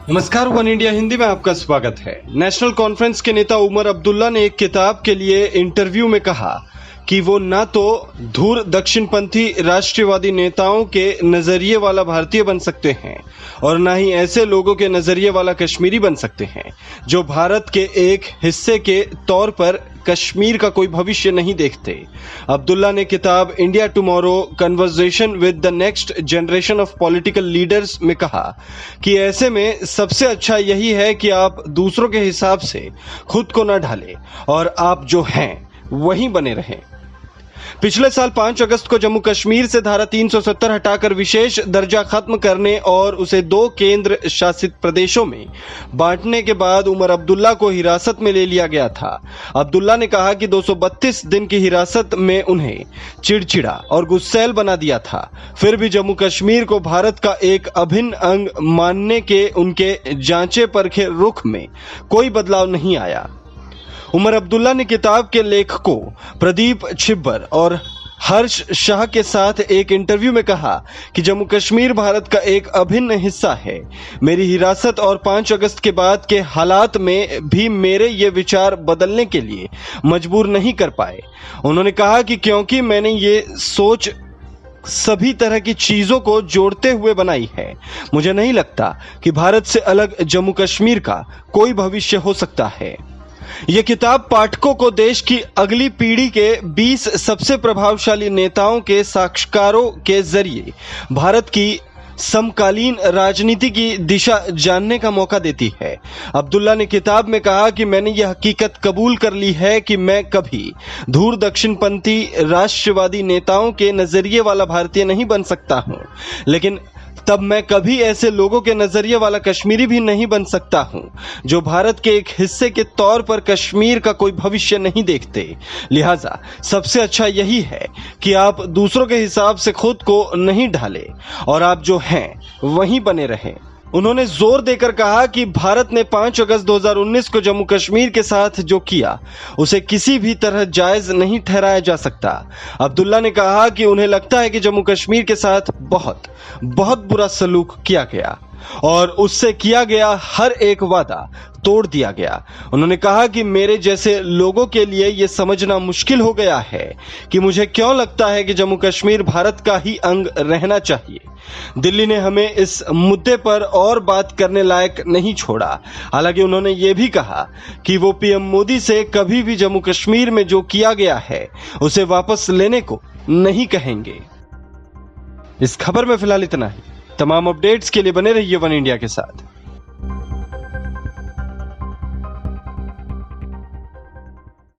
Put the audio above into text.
नमस्कार, one India Hindi में आपका स्वागत है। नेशनल कॉन्फ्रेंस के नेता उमर अब्दुल्ला ने एक किताब के लिए इंटरव्यू में कहा कि वो ना तो धूर दक्षिणपंथी राष्ट्रवादी नेताओं के नजरिए वाला भारतीय बन सकते हैं और ना ही ऐसे लोगों के नजरिए वाला कश्मीरी बन सकते हैं जो भारत के एक हिस्से के तौर पर कश्मीर का कोई भविष्य नहीं देखते। अब्दुल्ला ने किताब India tomorrow conversation with the next generation of political leaders में कहा कि ऐसे में सबसे अच्छा यही है कि आप दूसरों के हिसाब से खुद को न ढालें और आप जो हैं वहीं बने रहें। पिछले साल 5 अगस्त को जम्मू कश्मीर से धारा 370 हटाकर विशेष दर्जा खत्म करने और उसे 2 केंद्र शासित प्रदेशों में बांटने के बाद उमर अब्दुल्ला को हिरासत में ले लिया गया था। अब्दुल्ला ने कहा कि 232 दिन की हिरासत में उन्हें चिड़चिड़ा और गुस्सैल बना दिया था, फिर भी जम्मू कश्मीर को भारत का एक अभिन्न अंग मानने के उनके जांचे परखे रुख में कोई बदलाव नहीं आया। उमर अब्दुल्ला ने किताब के लेखकों प्रदीप छिब्बर और हर्ष शाह के साथ एक इंटरव्यू में कहा कि जम्मू कश्मीर भारत का एक अभिन्न हिस्सा है। मेरी हिरासत और 5 अगस्त के बाद के हालात में भी मेरे ये विचार बदलने के लिए मजबूर नहीं कर पाए। उन्होंने कहा कि क्योंकि मैंने ये सोच सभी तरह की चीजों को जोड़ते हुए बनाई है, मुझे नहीं लगता कि भारत से अलग जम्मू कश्मीर का कोई भविष्य हो सकता है। यह किताब पाठकों को देश की अगली पीढ़ी के 20 सबसे प्रभावशाली नेताओं के साक्षात्कारों के जरिए भारत की समकालीन राजनीति की दिशा जानने का मौका देती है। अब्दुल्ला ने किताब में कहा कि मैंने यह हकीकत कबूल कर ली है कि मैं कभी धूर दक्षिणपंथी राष्ट्रवादी नेताओं के नजरिए वाला भारतीय नहीं बन सकता हूं, लेकिन तब मैं कभी ऐसे लोगों के नजरिए वाला कश्मीरी भी नहीं बन सकता हूं जो भारत के एक हिस्से के तौर पर कश्मीर का कोई भविष्य नहीं देखते। लिहाजा सबसे अच्छा यही है कि आप दूसरों के हिसाब से खुद को नहीं ढालें और आप जो हैं वहीं बने रहें। उन्होंने जोर देकर कहा कि भारत ने 5 अगस्त 2019 को जम्मू कश्मीर के साथ जो किया उसे किसी भी तरह जायज नहीं ठहराया जा सकता। अब्दुल्ला ने कहा कि उन्हें लगता है कि जम्मू कश्मीर के साथ बहुत बुरा सलूक किया गया और उससे किया गया हर एक वादा तोड़ दिया गया। उन्होंने कहा कि मेरे जैसे लोगों के लिए यह समझना मुश्किल हो गया है कि मुझे क्यों लगता है कि जम्मू कश्मीर भारत का ही अंग रहना चाहिए। दिल्ली ने हमें इस मुद्दे पर और बात करने लायक नहीं छोड़ा। हालांकि उन्होंने ये भी कहा कि वो पीएम मोदी से कभी भी जम्मू कश्मीर में जो किया गया है उसे वापस लेने को नहीं कहेंगे। इस खबर में फिलहाल इतना ही। तमाम अपडेट्स के लिए बने रहिए वन इंडिया के साथ।